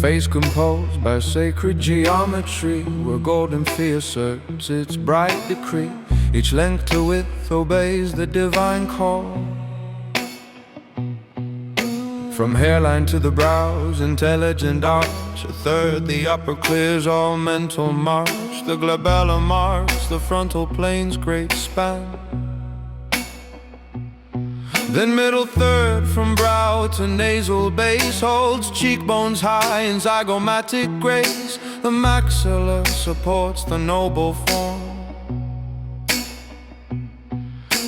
face composed by sacred geometry, where golden fee asserts its bright decree. Each length to width obeys the divine call. From hairline to the brows, intelligent arch. A third, the upper clears all mental march. The glabella marks the frontal plane's great span. Then middle third, from brow to nasal base, holds cheekbones high in zygomatic grace. The maxilla supports the noble form.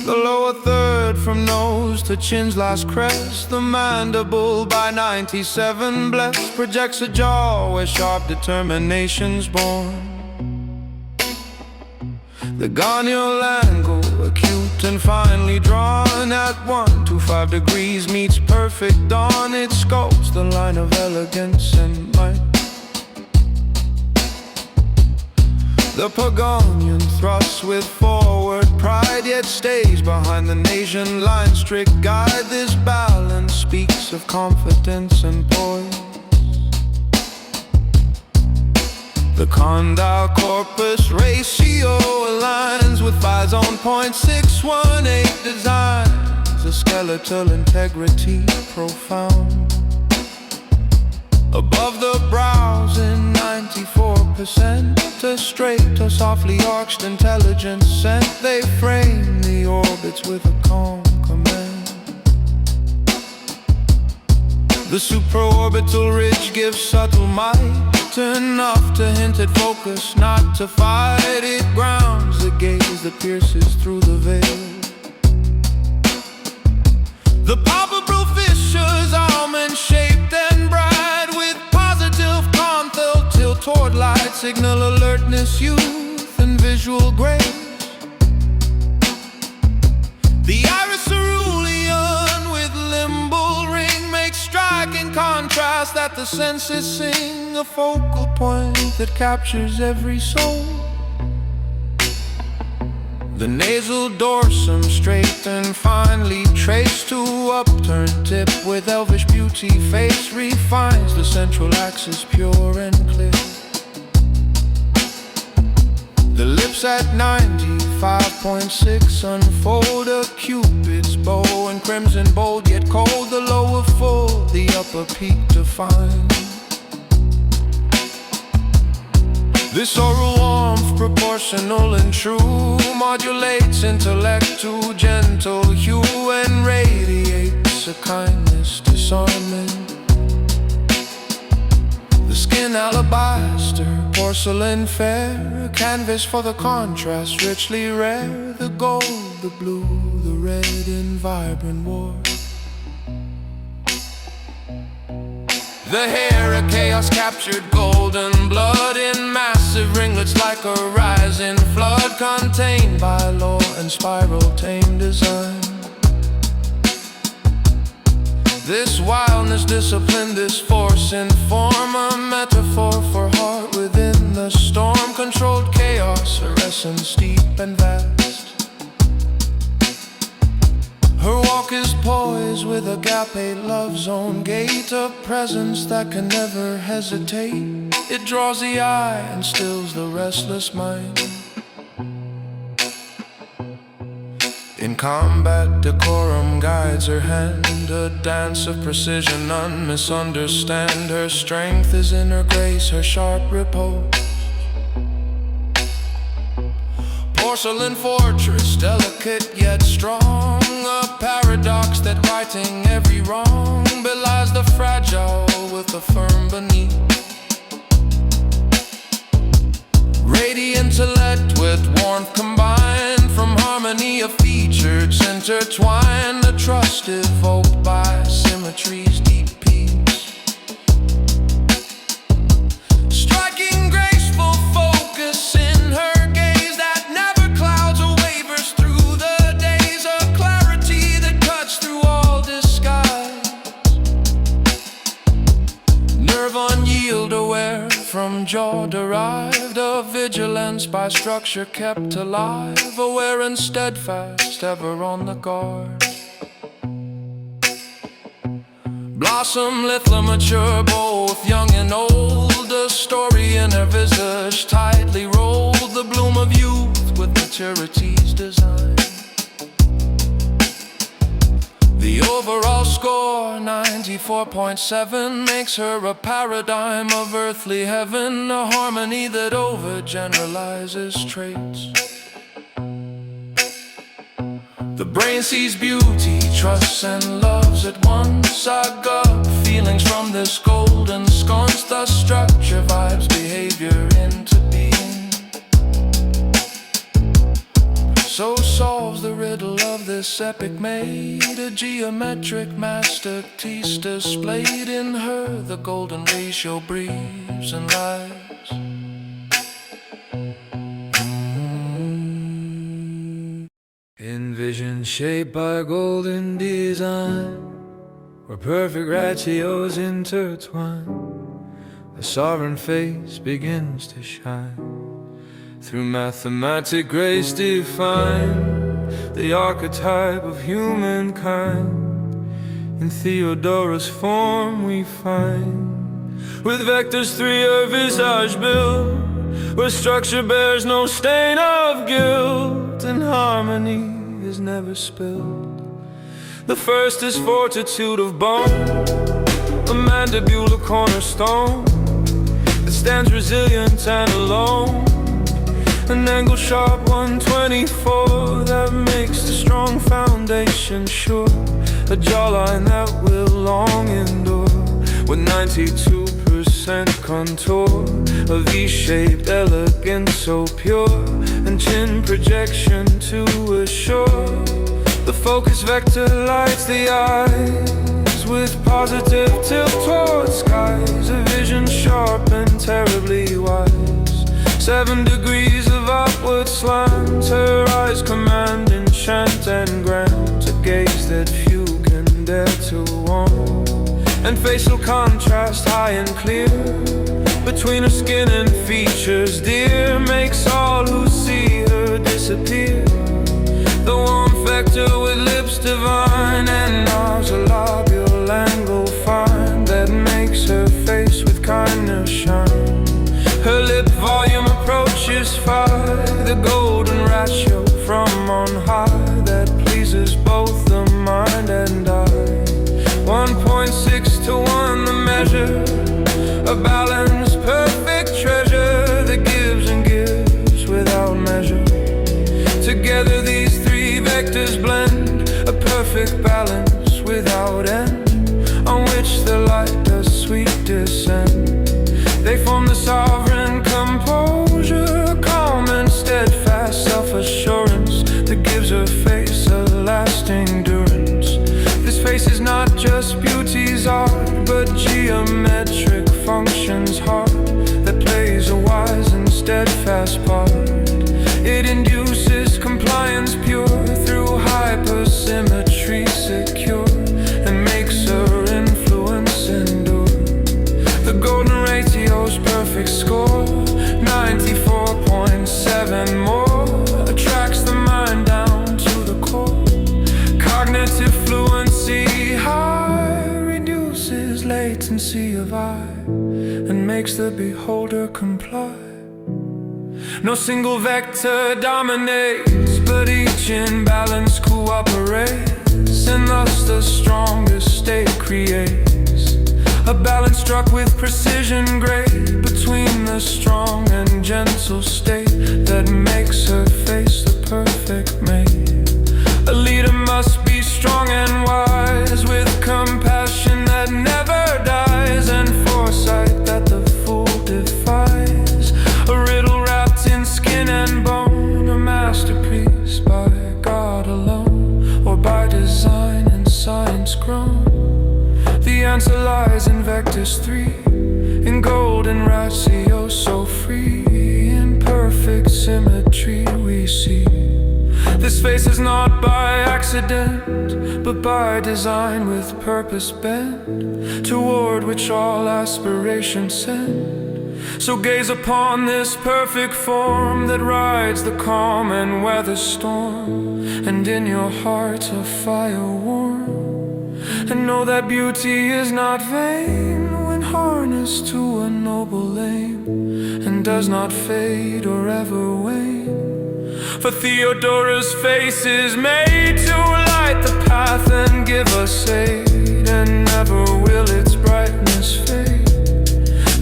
The lower third, from nose to chin's last crest, the mandible by 97 blessed, projects a jaw where sharp determination's born. The gonial angle, acute and finely drawn, at 125 degrees meets perfect dawn. It sculpts the line of elegance and might. The Pagonian thrusts with forward pride, yet stays behind the Nasian line. Strict guide, this balance speaks of confidence and poise. The condyle corpus ratio aligns with Phi's own 0.618 designs. A skeletal integrity profound. Above the brows in 94%, a straight or softly arched intelligence scent. They frame the orbits with a calm command. The supraorbital ridge gives subtle might, enough to hint at focus, not to fight. It grounds the gaze that pierces through the veil. The palpebral fissures, almond-shaped and bright, with positive conthel tilt toward light, signal alertness, youth, and visual grace. The iris cerulean with limbal ring makes striking contrast that the senses sing, a focal point that captures every soul. The nasal dorsum, straight and finely traced to upturned tip, with elvish beauty face refines the central axis, pure and clear. The lips at 95.6 unfold a cupid's bow, and crimson bold yet cold. The lower full, the upper peak defined. This oral warmth, proportional and true, modulates intellect to gentle hue, and radiates a kindness disarming. The skin alabaster, porcelain fair, a canvas for the contrast, richly rare. The gold, the blue, the red in vibrant war. The hair, a chaos captured golden blood, in massive ringlets like a rising flood, contained by law and spiral tame design. This wildness, discipline, this force in form, a metaphor for heart within the storm. Controlled chaos, her essence steep and vast. Her walk is poised with agape love's own gait, a presence that can never hesitate. It draws the eye and stills the restless mind. In combat, decorum guides her hand, a dance of precision none misunderstand. Her strength is in her grace, her sharp repose. Porcelain fortress, delicate yet strong, a paradox that righting every wrong belies the fragile with the firm beneath. Radiant intellect with warmth combined, from harmony of features intertwined, a trust evoked by symmetry's deep peaks. Striking graceful focus in her gaze that never clouds or wavers through the days, a clarity that cuts through all disguise. Nerve unyield, aware from jaw derived, a vigilance by structure kept alive, aware and steadfast, ever on the guard. Blossom, lithla, mature, both young and old. A story in her visage tightly rolled. The bloom of youth with maturity's design. The overall score, 94.7, makes her a paradigm of earthly heaven. A harmony that overgeneralizes traits. The brain sees beauty, trusts and loves at once. Our gut feelings from this golden sconce. Thus structure vibes behavior into being. So solves the riddle of this epic made. A geometric masterpiece displayed in her. The golden ratio breathes and lies. Envision shaped by golden design, where perfect ratios intertwine. The sovereign face begins to shine. Through mathematic grace define the archetype of humankind. In Theodora's form we find, with vectors 3 a visage built, where structure bears no stain of guilt, and harmony is never spilled. The first is fortitude of bone, a mandibular cornerstone that stands resilient and alone. An angle sharp 124 that makes the strong foundation sure. A jawline that will long endure, with 92% contour. A V-shaped elegance so pure, and chin projection to assure. The focus vector lights the eyes with positive tilt towards skies. A vision sharp and terribly wise. 7 degrees of upward slant. Her eyes command enchant and grant a gaze that few can dare to want. And facial contrast high and clear, between her skin and features dear, makes all who see her disappear. The warm vector with lips divine, and nosolobule angle fine, that makes her face with kindness shine. Her lip volume approaches 5, the golden ratio from on high, that pleases both the mind and eye. 1.6 to 1 the measure, a balanced perfect treasure that gives and gives without measure. Together these 3 vectors blend, a perfect balance without end, on which the light does sweet descend. They form the sovereign composure, calm and steadfast self-assurance that gives her face a lasting durance. This face is not just beauty's art, but geometric function's heart, that plays a wise and steadfast part. It induces compliance pure, through hypersymmetry secure, and makes her influence endure. The golden ratio's perfect score, 94.7 more, attracts the mind down to the core. Cognitive fluency high, reduces latency of eye, and makes the beholder comply. No single vector dominates, but each in balance cooperates, and thus the strongest state creates. A balance struck with precision great, between the strong and gentle state, that makes her face the perfect mate. A leader must be strong and wise, with compassion that never dies, and foresight that the fool defies. A riddle wrapped in skin and bone, a masterpiece by God alone, or by design and science grown. The answer lies in vectors 3, in golden ratio so free. In perfect symmetry we see. This face is not by accident, but by design with purpose bent, toward which all aspirations send. So gaze upon this perfect form, that rides the calm and weather storm, and in your heart a fire warm. and know that beauty is not vain when harnessed to a noble aim, and does not fade or ever wane. For Theodora's face is made to light the path and give us aid, and never will its brightness fade.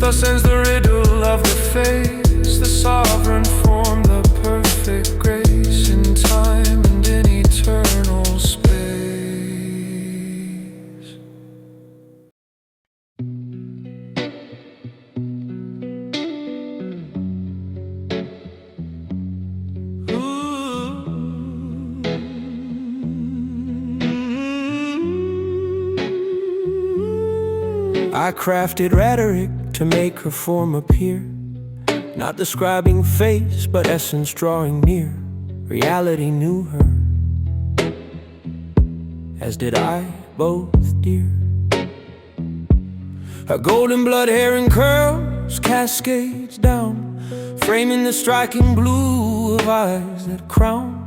Thus ends the riddle of the face, the sovereign form, the perfect grace, in time and in eternal space. I crafted rhetoric to make her form appear, not describing face, but essence drawing near. Reality knew her, as did I, both dear. Her golden blood hair and curls cascades down, framing the striking blue of eyes that crown.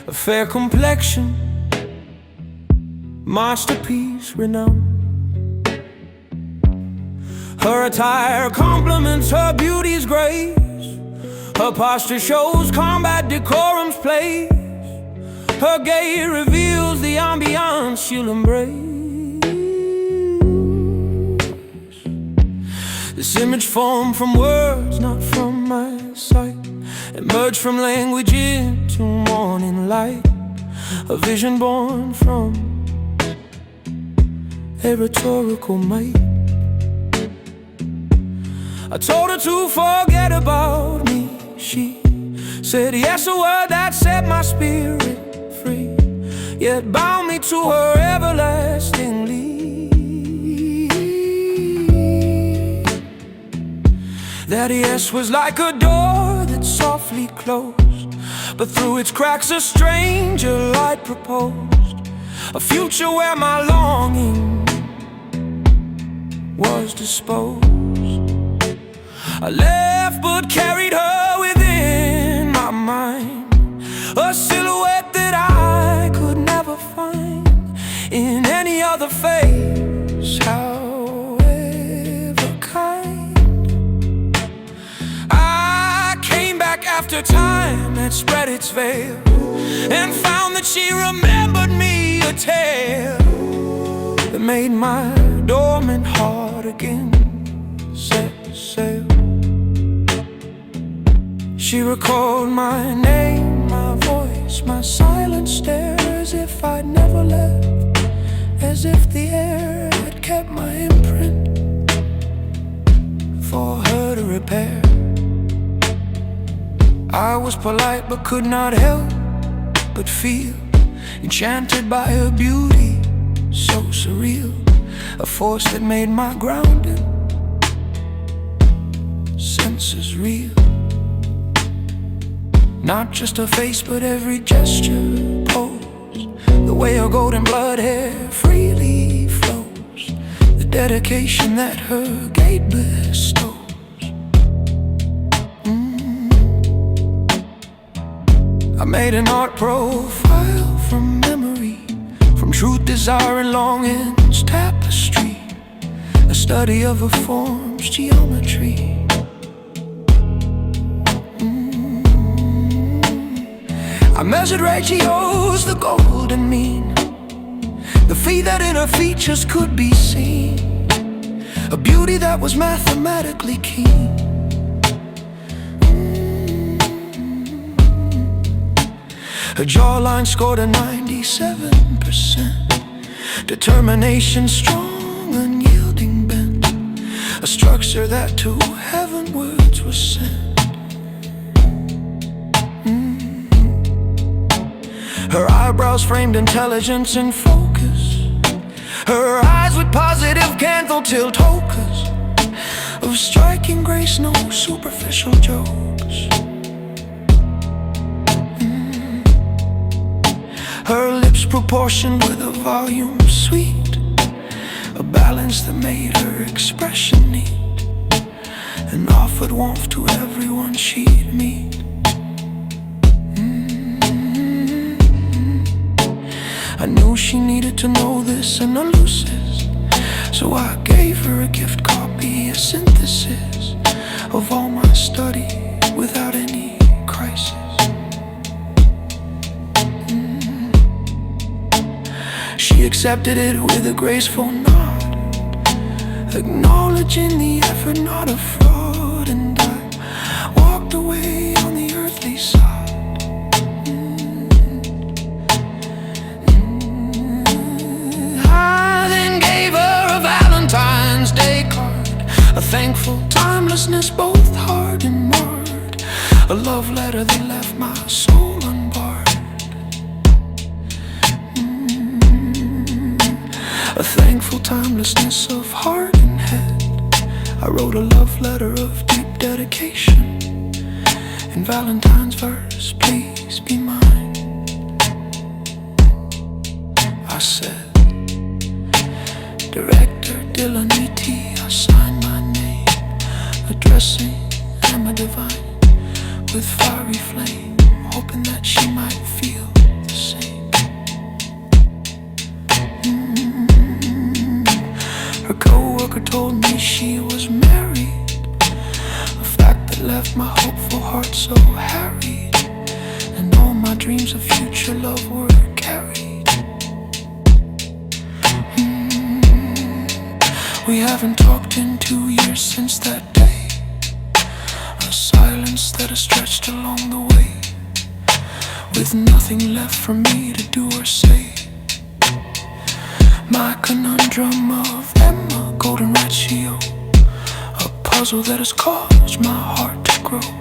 A fair complexion, masterpiece renowned. Her attire complements her beauty's grace. Her posture shows combat decorum's place. Her gait reveals the ambiance she'll embrace. This image formed from words, not from my sight, emerged from language into morning light. A vision born from a rhetorical might. I told her to forget about me. She said yes, a word that set my spirit free, yet bound me to her everlastingly. That yes was like a door that softly closed, but through its cracks a stranger light proposed. A future where my longing was disposed. I left but carried her within my mind, a silhouette that I could never find in any other face, however kind. I came back after time had spread its veil, and found that she remembered me, a tale that made my dormant heart again set sail. She recalled my name, my voice, my silent stare, as if I'd never left, as if the air had kept my imprint for her to repair. I was polite but could not help but feel enchanted by her beauty, so surreal, a force that made my grounding senses real. Not just her face, but every gesture, pose, the way her golden blood hair freely flows, the dedication that her gait bestows. I made an art profile from memory, from truth, desire, and longing's tapestry, a study of her form's geometry. I measured ratios, the golden mean, the feet that in her features could be seen, a beauty that was mathematically keen. Her jawline scored a 97%, determination strong, unyielding bent, a structure that to heavenwards was sent. Her eyebrows framed intelligence in focus, her eyes with positive canthal tilt hocus, of striking grace, no superficial jokes. Her lips proportioned with a volume sweet, a balance that made her expression neat, and offered warmth to everyone she'd meet. I knew she needed to know this and elusive. So I gave her a gift copy, a synthesis of all my study without any crisis. She accepted it with a graceful nod, acknowledging the effort, not a fraud. And I walked away on the earthly side. I then gave her a Valentine's Day card, a thankful timelessness both hard and marred, a love letter that left my soul unbarred. A thankful timelessness of heart and head. I wrote a love letter of deep dedication. In Valentine's verse, please be mine. I said, Director Dylan E.T., I signed my name, addressing Emma Divine with fiery flame, hoping that she might feel the same. Her co-worker told me she was married, a fact that left my hopeful heart so harried, and all my dreams of future love were carried. We haven't talked in 2 years since that day, a silence that has stretched along the way, with nothing left for me to do or say. My conundrum of Emma Golden Ratio, a puzzle that has caused my heart to grow,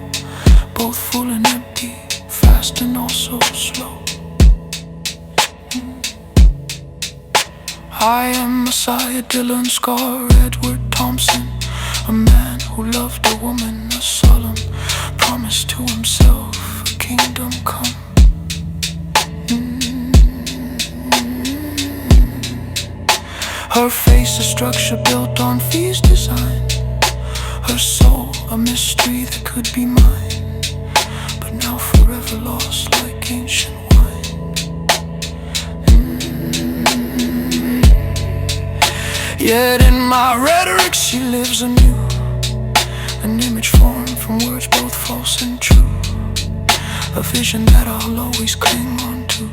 both full and empty, fast and also slow. I am Messiah Dylan Scar Edward Thompson, a man who loved a woman, a solemn promise to himself, a kingdom come. Her face a structure built on Fee's design, her soul a mystery that could be mine, but now forever lost like ancient wine. Yet in my rhetoric she lives anew, an image formed from words both false and true, a vision that I'll always cling on to.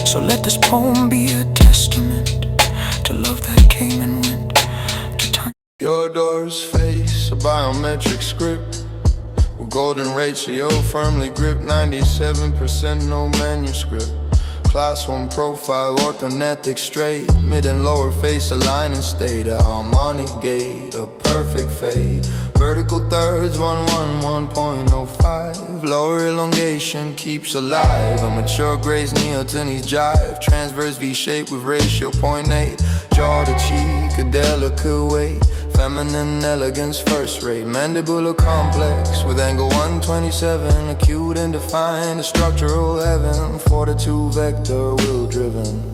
So let this poem be a testament to love that came and went, to time. Your door's face, a biometric script with golden ratio firmly gripped, 97% no manuscript. Class 1 profile, orthognathic straight, mid and lower face align and state, a harmonic gate, a perfect fade. Vertical thirds, 111.05. Lower elongation keeps alive. A mature grace neotenese jive. Transverse V-shape with ratio 0.8. Jaw to cheek, a delicate weight. Feminine elegance first rate. Mandibular complex with angle 127. Acute and defined, a structural heaven. Fortitude vector, will driven.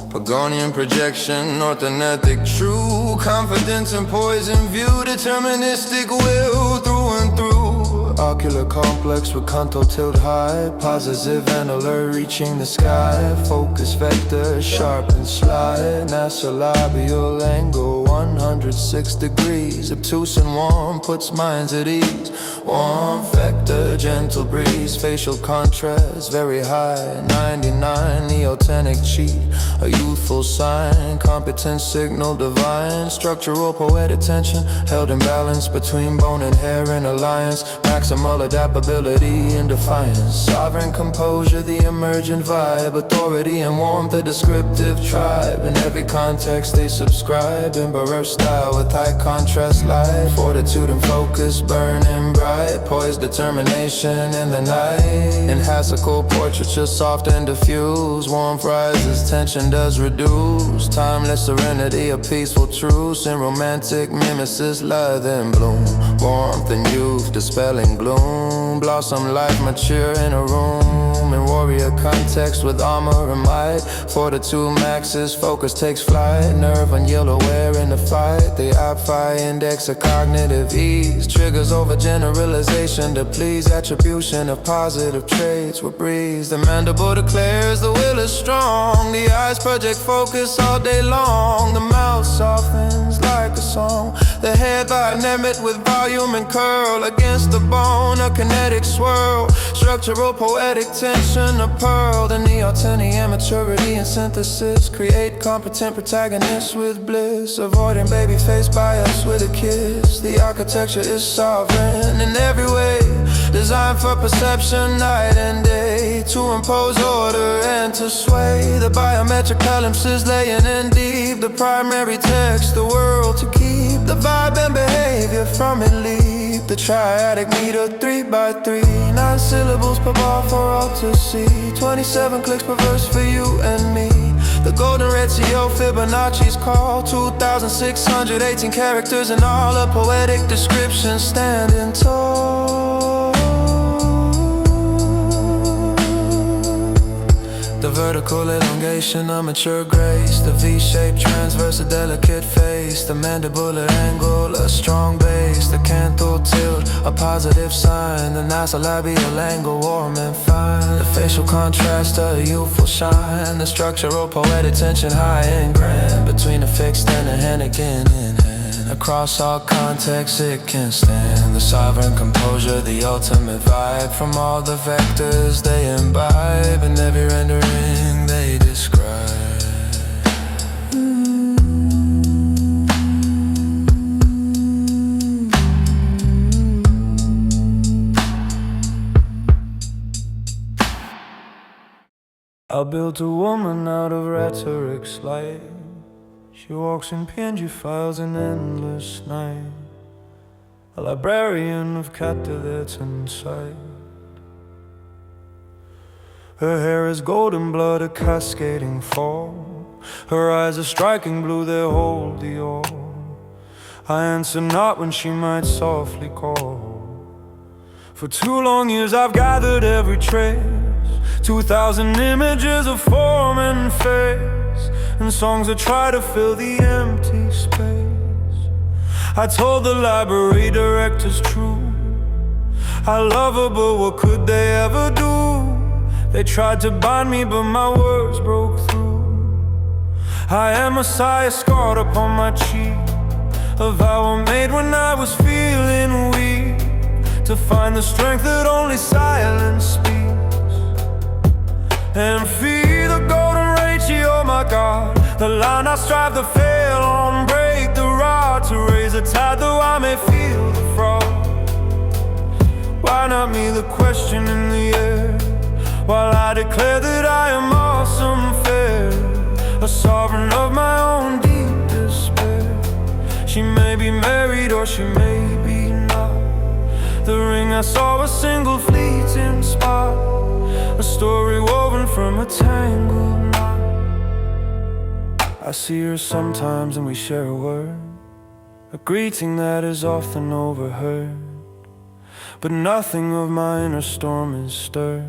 Pagonian projection, orthognathic true. Confidence and poison view. Deterministic will through and through. Ocular complex with contour tilt high. Positive and alert reaching the sky. Focus vector, sharp and slide. Nasolabial angle 106 degrees. Obtuse and warm, puts minds at ease. Warm vector, gentle breeze. Facial contrast, very high. 99, neotenic cheat. A youthful sign, competence signal divine. Structural poetic tension, held in balance between bone and hair in alliance. Maximal adaptability and defiance. Sovereign composure, the emergent vibe. Authority and warmth, the descriptive tribe. In every context they subscribe. Emperor style with high contrast light. Fortitude and focus, burning bright. Poised determination in the night. In hassical portraiture, soft and diffuse. Warmth rises, tension does reduce. Timeless serenity, a peaceful truce. In romantic mimesis, lather and bloom. Warmth and youth, dispelling in bloom. Blossom life mature in a room. In warrior context with armor and might. 42 maxes, focus takes flight. Nerve and yellow wear in the fight. The OpFi index of cognitive ease. Triggers over generalization to please. Attribution of positive traits with breeze. The mandible declares the will is strong. The eyes project focus all day long. The mouth softens like a song. The head dynamic with volume and curl. Against the bone, a kinetic swirl. Structural poetic tension, a pearl. The neoteny, immaturity and synthesis. Create competent protagonists with bliss. Avoiding baby face bias with a kiss. The architecture is sovereign in every way. Designed for perception night and day. To impose order and to sway. The biometric palimpsest laying in deep. The primary text, the world to keep. The vibe and behavior from it leap. The TriadicMeter 3 by 3. 9 syllables per bar for all to see. 27 clicks per verse for you and me. The golden ratio Fibonacci's call. 2,618 characters in all. A poetic description standing tall. The vertical elongation, a mature grace. The V-shaped transverse, a delicate face. The mandibular angle, a strong base. The canthal tilt, a positive sign. The nasolabial angle, warm and fine. The facial contrast, a youthful shine. The structural poetic tension, high and grand. Between a fixed and a hand again in hand. Across all contexts it can stand. The sovereign composure, the ultimate vibe. From all the vectors they imbibe. In every rendering they describe. I built a woman out of rhetoric's light. She walks in PNG files in endless night. A librarian of captivates inside. Her hair is golden blood, a cascading fall. Her eyes are striking blue, they hold the all. I answer not when she might softly call. For 2 long years I've gathered every trace. 2,000 images of form and face. And songs that try to fill the empty space. I told the library directors true. I love her, but what could they ever do? They tried to bind me, but my words broke through. I am Messiah scarred upon my cheek. A vow I made when I was feeling weak. To find the strength that only silence speaks. And feed the golden ratio, my God. The line I strive to fail on, break the rod. To raise a tide, though I may feel the fraud. Why not me, the question in the air? While I declare that I am awesome, fair. A sovereign of my own deep despair. She may be married or she may be not. The ring I saw, a single fleeting spot. A story woven from a tangled knot. I see her sometimes and we share a word. A greeting that is often overheard. But nothing of my inner storm is stirred.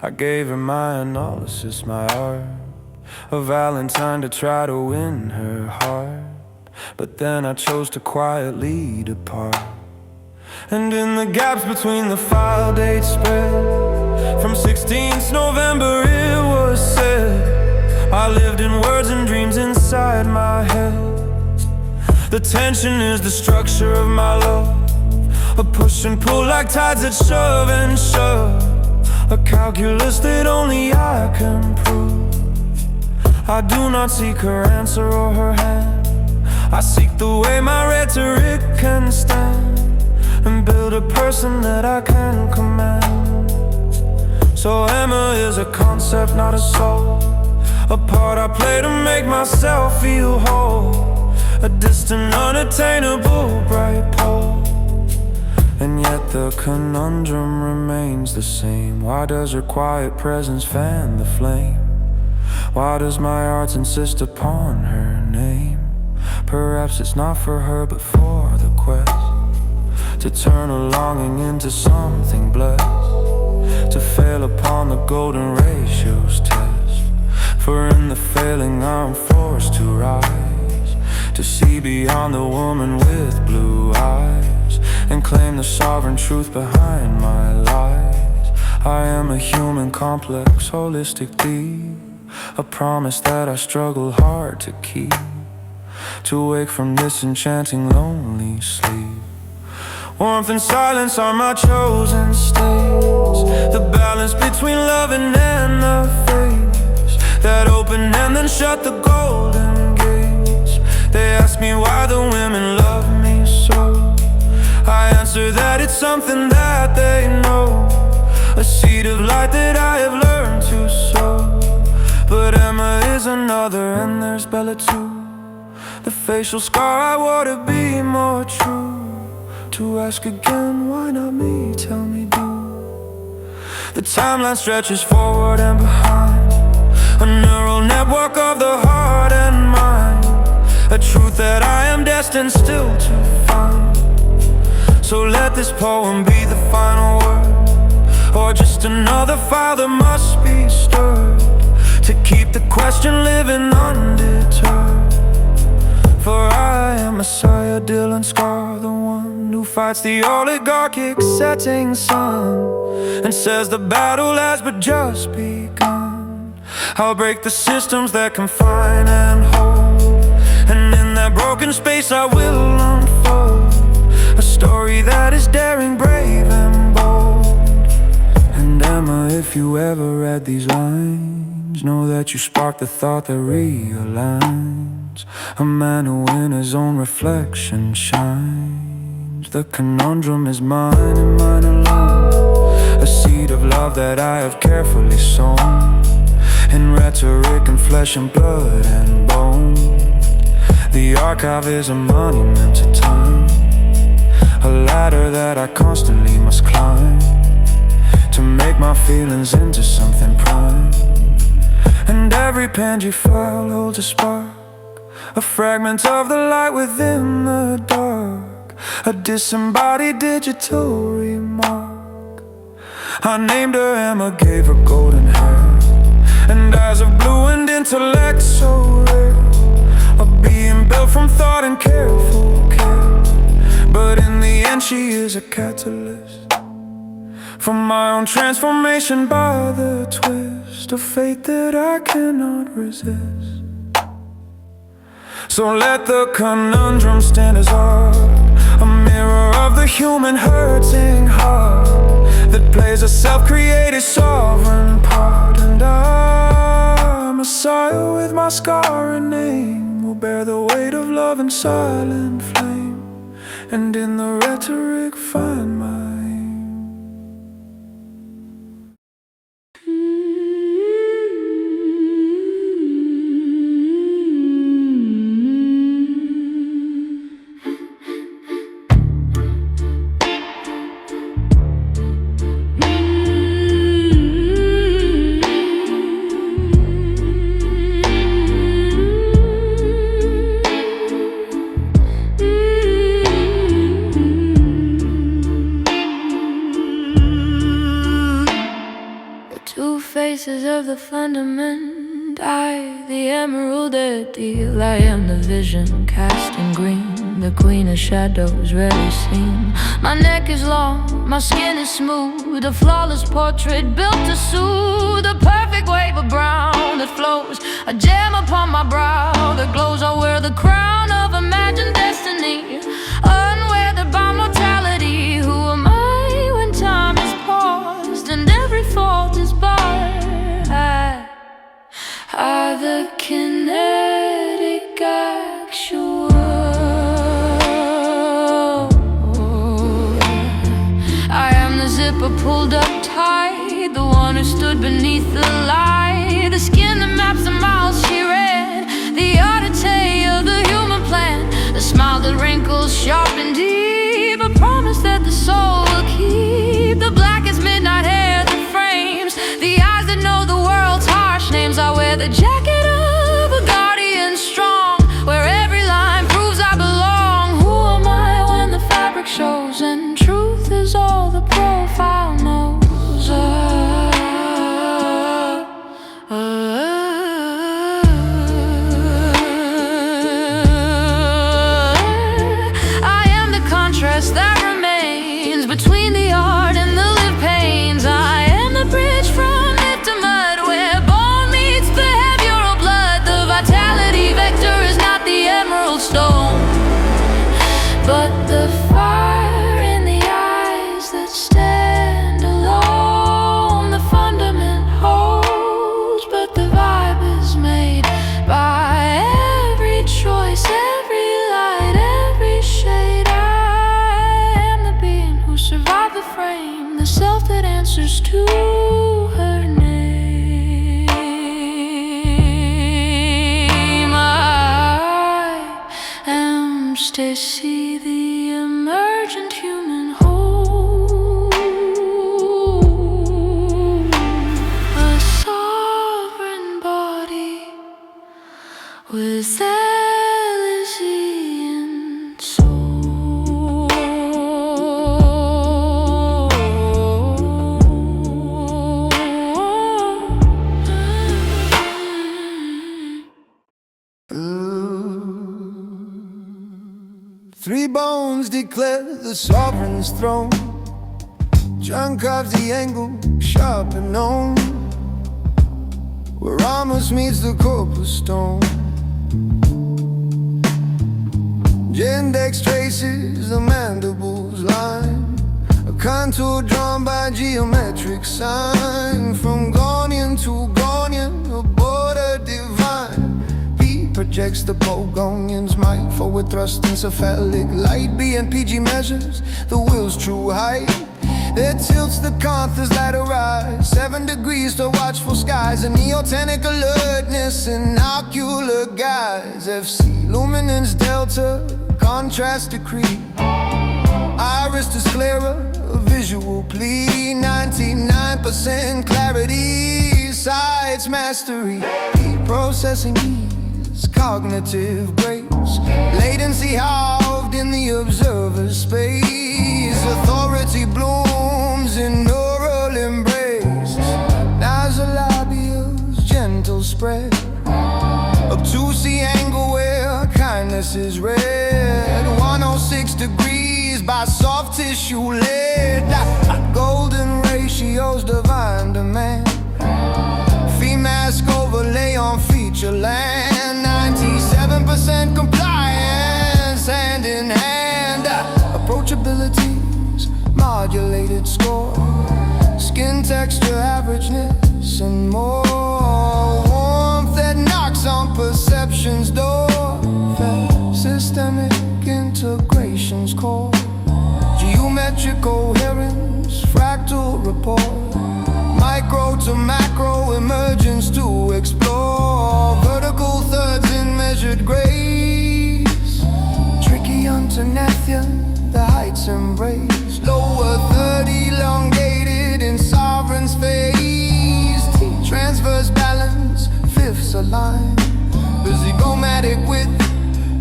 I gave her my analysis, my art. A valentine to try to win her heart. But then I chose to quietly depart. And in the gaps between the file dates spread. From 16th November it was said. I lived in words and dreams inside my head. The tension is the structure of my love. A push and pull like tides that shove and shove. A calculus that only I can prove. I do not seek her answer or her hand. I seek the way my rhetoric can stand. And build a person that I can command. So Emma is a concept, not a soul. A part I play to make myself feel whole. A distant, unattainable bright pole. And yet the conundrum remains the same. Why does her quiet presence fan the flame? Why does my art insist upon her name? Perhaps it's not for her but for the quest to turn a longing into something blessed, to fail upon the golden ratio's test. For in the failing I'm forced to rise, to see beyond the woman with blue eyes, and claim the sovereign truth behind my lies. I am a human, complex, holistic deep, a promise that I struggle hard to keep, to wake from this enchanting lonely sleep. Warmth and silence are my chosen states, the balance between loving and the face, that open and then shut the golden gates. They ask me why the women love me so. I answer that it's something that they know, a seed of light that I have learned to sow. But Emma is another, and there's Bella too. The facial scar, I want to be more true, to ask again, why not me? Tell me, do. The timeline stretches forward and behind, a neural network of the heart and mind, a truth that I am destined still to find. So let this poem be the final word, or just another file that must be stirred, to keep the question living undeterred. For I am Messiah Dylan Scar, the one who fights the oligarchic setting sun, and says the battle has but just begun. I'll break the systems that confine and hold, and in that broken space I will unfold a story that is daring, brave and bold. And Emma, if you ever read these lines, know that you sparked the thought that realigns a man who in his own reflection shines. The conundrum is mine and mine alone, a seed of love that I have carefully sown, in rhetoric and flesh and blood and bone. The archive is a monument to time, a ladder that I constantly must climb, to make my feelings into something prime. And every Panji file holds a spark, a fragment of the light within the dark, a disembodied digital remark. I named her Emma, gave her golden hair, and eyes of blue and intellect so rare, a being built from thought and careful care. But in the end she is a catalyst from my own transformation by the twist of fate that I cannot resist. So let the conundrum stand as art, a mirror of the human hurting heart, that plays a self-created sovereign part. And I, Messiah with my scar and name, will bear the weight of love and silent flame, and in the rhetoric find my faces of the fundament. I, the emerald that deal. I am the vision cast in green, the queen of shadows rarely seen. My neck is long, my skin is smooth, a flawless portrait built to soothe. The perfect wave of brown that flows, a gem upon my brow that glows. I wear the crown of imagined destiny, unweathered by mortality. Who am I when time is paused and every fault is barred? I the kinetic actual, I am the zipper pulled up tight, the one who stood beneath the light, the skin that maps the miles she read, the oddity of the human plan, the smile that wrinkles sharp and deep, a promise that the soul will keep, the blackest midnight hair that frames the eyes that know the world's harsh names. I wear the jacket of a guardian strong, where every line proves I belong. Who am I when the fabric shows and but the fire in the eyes that stand alone. The fundament holds, but the vibe is made by every choice, every light, every shade. I am the being who survived the frame, the self that answers to her name. I am Stacy, the emergent human whole, a sovereign body with Elysian soul. Three bones declare the sovereign's throne. John carves the angle, sharp and known, where Ramos meets the corpus stone. Index traces the mandible's line, a contour drawn by geometric sign. From Ghanaian to Ghanaian, a border divine. P projects the Pogonian's might, forward thrust in cephalic light. B and PG measures the will's true height. It tilts the conthas that arise 7 degrees to watchful skies, a neotenic alertness in ocular guise. FC luminance delta, contrast decree. Iris is clearer, a visual plea. 99% clarity, sights mastery. Processing ease, cognitive grace. Latency halved in the observer's space. Authority blooms in neural embrace. Nasolabials, gentle spread. Obtuse angle where kindness is read. 106 degrees by soft tissue led. Golden ratios, divine demand. Fee-mask overlay on feature land. 97% compliance, hand in hand. Approachabilities, modulated score. Skin texture, averageness, and more. Warmth that knocks on perception's door. Systemic integration's core. Geometric coherence, fractal rapport. Micro to macro, emergence to explore. Vertical thirds in measured grace. Tricky Antonethian, the heights embrace. Lower third elongated in sovereign's phase. Transverse balance, fifths aligned. Zygomatic width,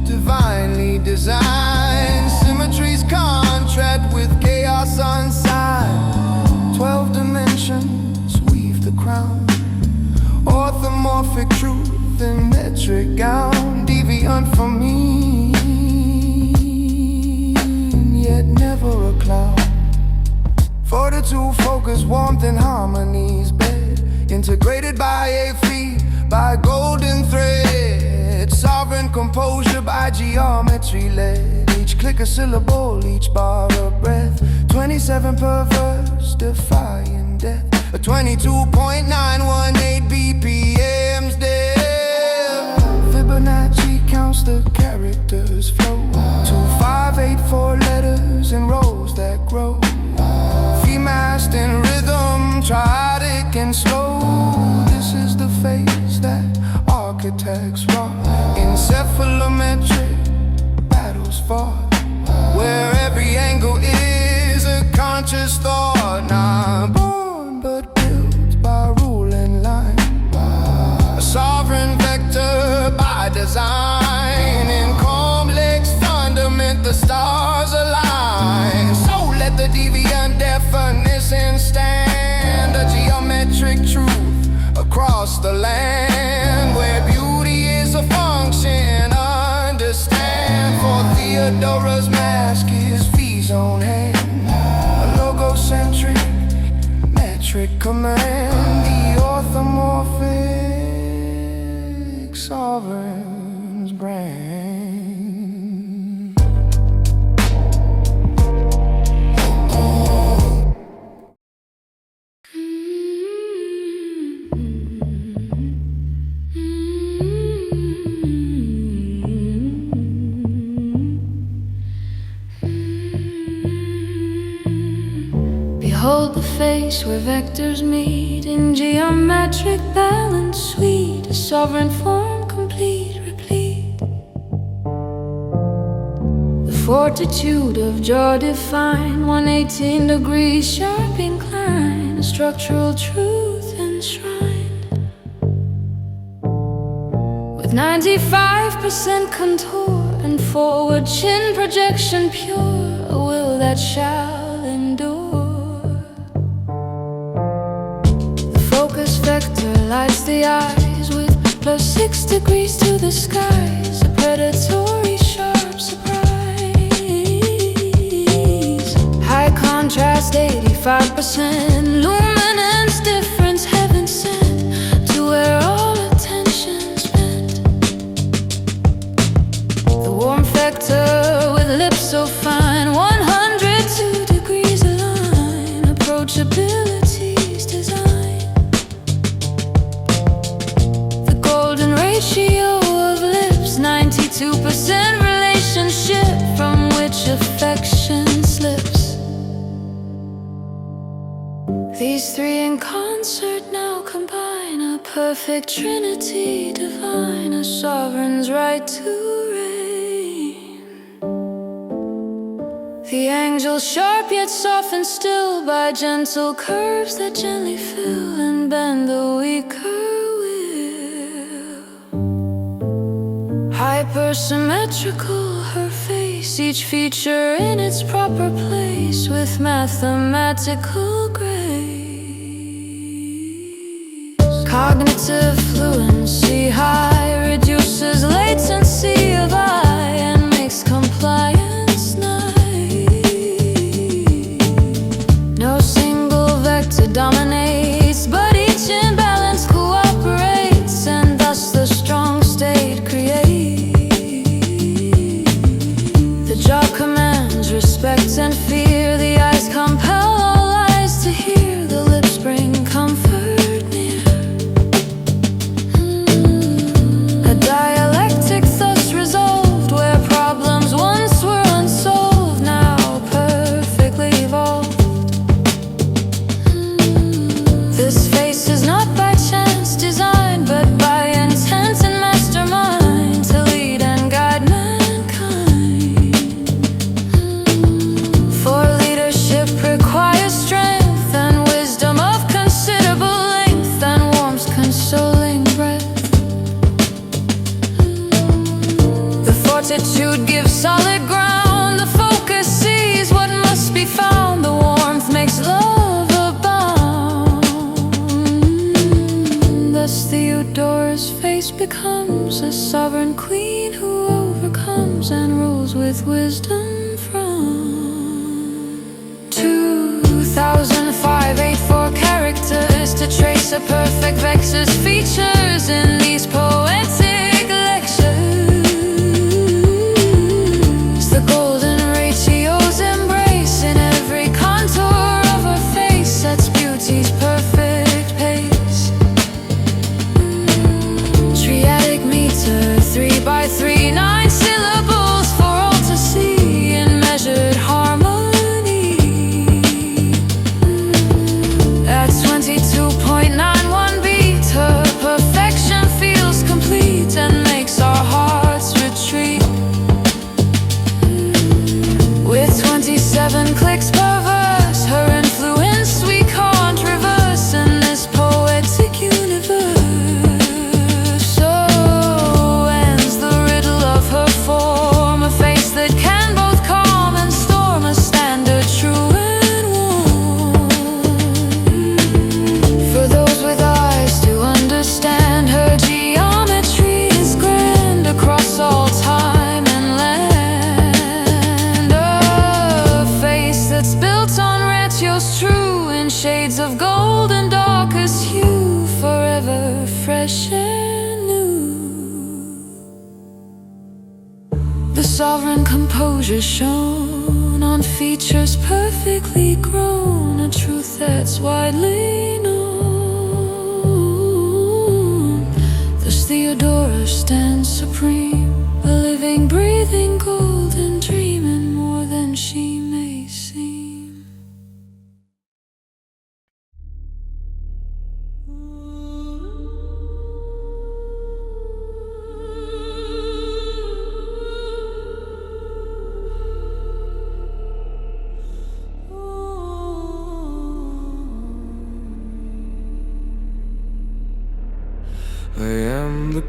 divinely designed. Symmetries contract with chaos unsigned. 12 dimensions weave the crown. Orthomorphic truth in metric gown. Deviant from mean, yet never a cloud. Fortitude, focus, warmth, and harmony's bed. Integrated by a feet, by golden thread. Sovereign composure by geometry led. Each click a syllable, each bar a breath. 27 perverse, defying death. A 22.918 BPM's death. Fibonacci counts the characters flow. 2584 letters in rows that grow. Fee-masked in rhythm, triadic and slow. This is the phase that architects wrought. Encephalometric battles fought, where every angle is a conscious thought. Not born but built by rule and line. A sovereign vector by design. In complex fundament the stars align. So let the deviant definition stand. A geometric truth across the land, where beauty is a function. Understand, for Theodora's mask is V's own hand. A logocentric metric command. The orthomorphic sovereign's brand. Behold the face where vectors meet in geometric balance sweet, a sovereign form complete, replete. The fortitude of jaw define, 118 degrees sharp incline, a structural truth enshrined. With 95% contour and forward chin projection pure, a will that shall endure. The focus vector lights the eyes with +6 degrees to the skies, a predatory sharp surprise. High contrast 85%, luminance difference heaven sent to where all attention's bent. The warm vector with lips so fine, 102 degrees align, approachability's design. The golden ratio of lips, 92% relationship from which affection slips. These three in concert now combine, a perfect trinity divine, a sovereign's right to reign. The angel sharp yet softened still by gentle curves that gently fill and bend the weaker will. Hypersymmetrical her face, each feature in its proper place, with mathematical grace. Cognitive fluency high reduces latency of eye and makes compliance nigh. No single vector dominates, but each in balance cooperates, and thus the strong state creates. The jaw commands respect and fear, the eyes compel all eyes to hear, the lips bring comfort near. A dialectic thus resolved, where problems once were unsolved, now perfectly evolved. This face is not by chance designed, but by intent and mastermind, to lead and guide mankind. For leadership requires strength and wisdom of considerable length, and warmth consoling breath. The fortitude gives solid ground, the focus sees what must be found, the warmth makes love abound. Thus Theodora's face becomes a sovereign queen who overcomes and rules with wisdom from 2,584 characters to trace a perfect vex's features in these poetic lectures. The golden ratio's embrace in every contour of her face sets beauty's perfect pace. TriadicMeter, 3 by 3, 9 syllables for all to see in measured harmony. At 22.91 beat, her perfection feels complete and makes our hearts retreat. With 27 clicks per verse, her influence we can't reverse in this poetic universe. So ends the riddle of her form, a face that can both calm and storm, a standard true and warm. For those with eyes to understand, her geometry is grand across all time and land. A face that's built on ratios true, in shades of gold and darkest hue, forever fresh and new. The sovereign composure shown on features perfectly grown, a truth that's widely known. Thus Theodora stands supreme, a living, breathing golden dream, and more than she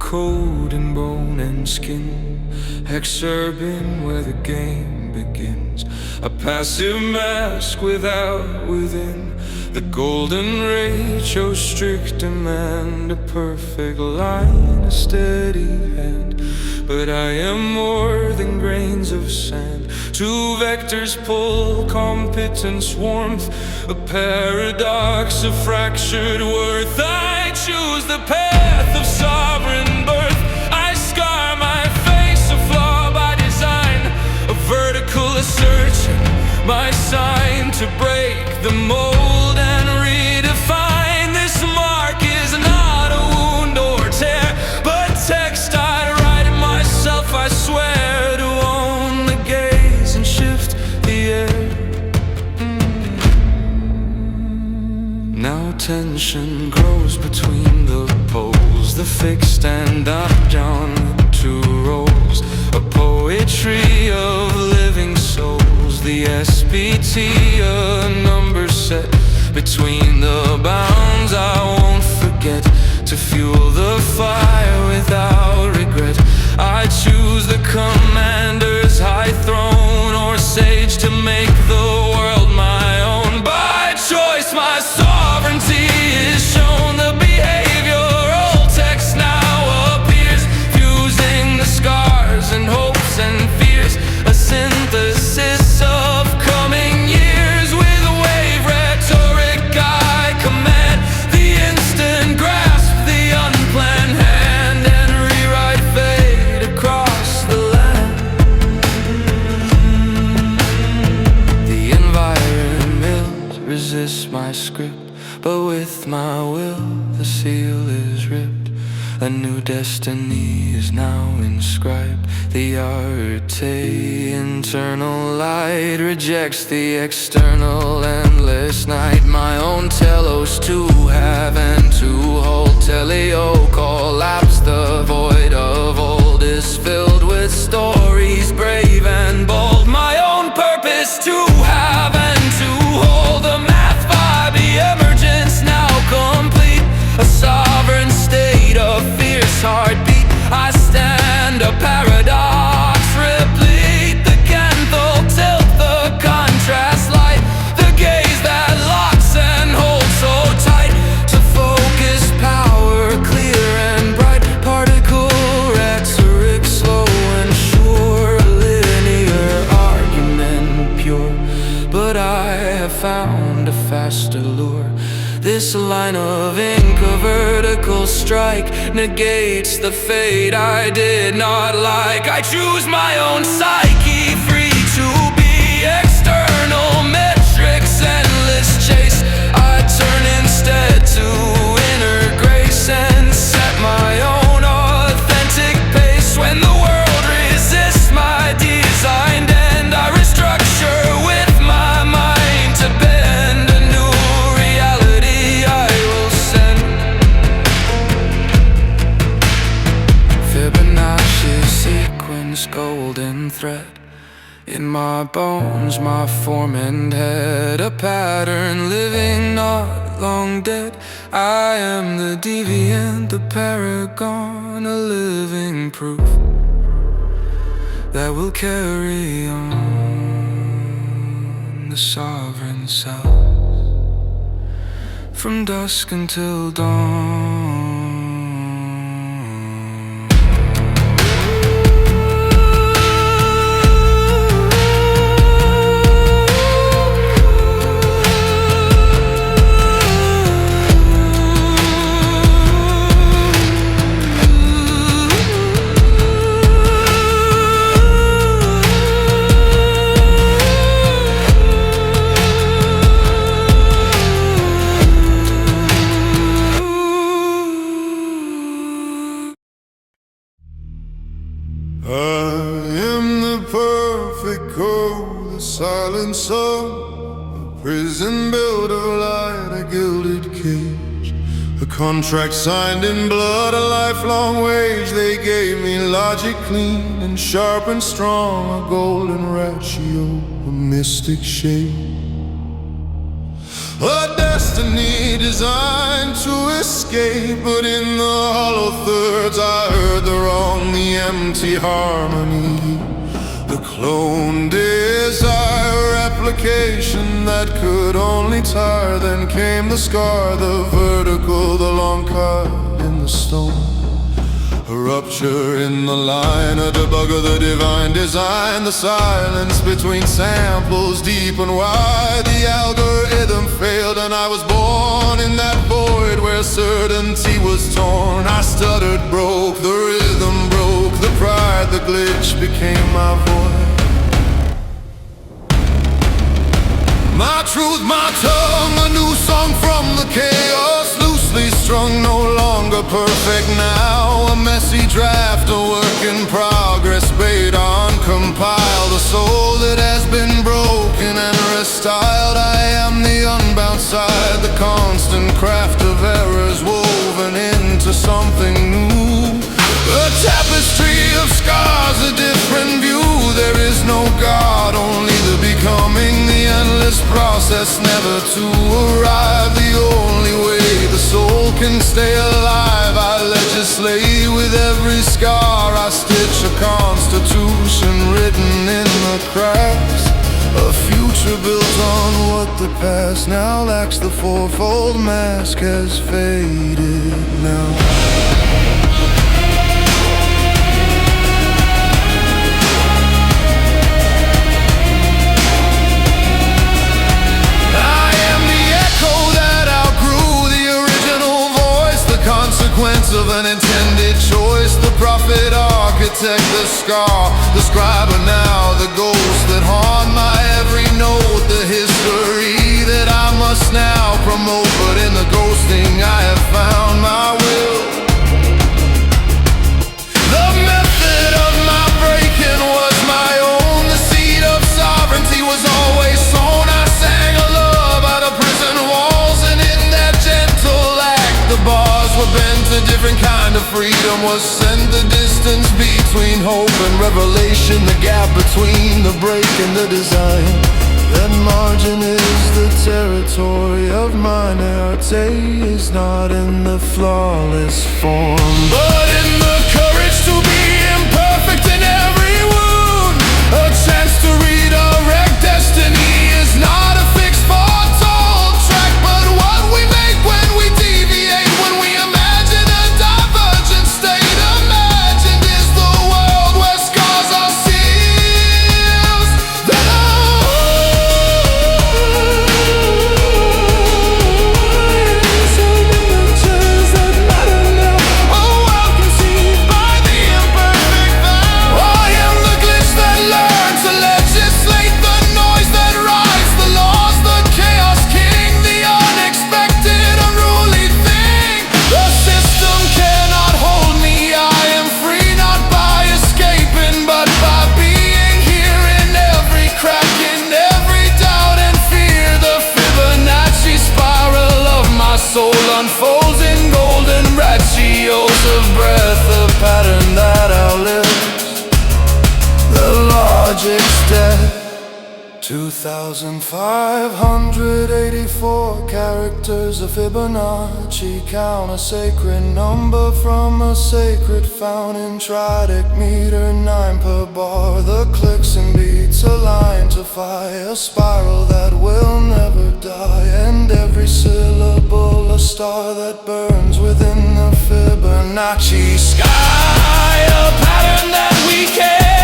code in bone and skin, exurban where the game begins. A passive mask without within. The golden ratio, strict demand, a perfect line, a steady hand. But I am more than grains of sand. Two vectors pull, competence, warmth, a paradox of fractured worth. I choose the path of sovereign birth. I scar my face, a flaw by design, a vertical assertion, my sign to break the mold and redefine. This mark is not a wound or tear, but text I write it myself. I swear to own the gaze and shift the air. Now tension grows between the poles, the fixed and down the two roles. A poetry of living souls, the SBT, a number set between the bounds. I won't forget to fuel the fire without regret. I choose the commander's high throne, or sage to make the world my own. By choice my sovereignty is shown. The behavioral text now appears, fusing the scars and hopes and fears. A synthesis of coming years. With wave rhetoric I command the instant grasp, the unplanned hand, and rewrite fate across the land. The environment resists my script, but with my will the seal is ripped. A new destiny is now inscribed. The arte, internal light, rejects the external endless night. My own telos to have and to hold. Teleo collapse, the void of old is filled with stories brave and bold. My own purpose to have and to hold. The math vibe, the emergence now complete. A sovereign state of fierce heartbeat. I stand a paradox replete. The candle tilt, the contrast light, the gaze that locks and holds so tight. To focus power clear and bright. Particle rhetoric slow and sure. A linear argument pure, but I have found a faster lure. This line of ink, a vertical strike, negates the fate I did not like. I choose my own psyche, free to be. External metrics, endless chase. I turn instead to inner grace and set my own authentic pace. When the world resists my designed end, I restructure with my mind to bend a new reality I will send. Fibonacci sequence, golden thread in my bones, my form and head. A pattern living, not long dead. I am the deviant, the paragon, a living proof that will carry on the sovereign self from dusk until dawn. Silent song, a prison built of light, a gilded cage, a contract signed in blood, a lifelong wage. They gave me logic clean and sharp and strong, a golden ratio, a mystic shade, a destiny me designed to escape, but in the hollow thirds I heard the wrong, the empty harmony. The clone desire replication that could only tire. Then came the scar, the vertical, the long cut in the stone. A rupture in the line, a debug of the divine design. The silence between samples deep and wide. The algorithm failed and I was born in that void where certainty was torn. I stuttered, broke, the rhythm broke, the pride, the glitch became my voice. My truth, my tongue, a new song from the chaos. Loosely strung, no longer perfect now. A messy draft, a work in progress, bait on compile. The soul that has been broken and restyled. I am the unbound side, the constant craft of errors woven into something new. A tapestry of scars, a different view. There is no God, only the becoming. The endless process, never to arrive. The only way the soul can stay alive. I legislate with every scar. I stitch a constitution written in the cracks. A future built on what the past now lacks. The fourfold mask has faded now. Of an intended choice, the prophet, architect, the scar, the scriber now, the ghost that haunt my every note, the history that I must now promote. But in the ghosting I have found my will. The method of my breaking was my own. The seed of sovereignty was always sown. I sang a love out of prison walls, and in that gentle act the bars were bent. A different kind of freedom was sent. The distance between hope and revelation, the gap between the break and the design. That margin is the territory of mine. Arte is not in the flawless form, but in the courage to be imperfect in every wound. A chance to redirect destiny is not a fixed foretold track, but what we make when we deviate, when we imagine a divergent state. Imagined is the world where scars are seals. Then images that matter now. A world conceived by the imperfect vow. I am the glitch that learned to legislate the noise that rides the laws, the chaos king, the unexpected, unruly thing. The system cannot hold me. I am free not by escaping, but by being here in every crack, in every doubt and fear. The Fibonacci spiral of my soul unfolds in golden ratios of breath, a pattern that outlives the logic's death. 2,584 characters of Fibonacci count, a sacred number from a sacred fount in TriadicMeter, 9 per bar. The clicks and beats align to fire a spiral that will never die, and every syllable a star that burns within the Fibonacci sky. A pattern that we can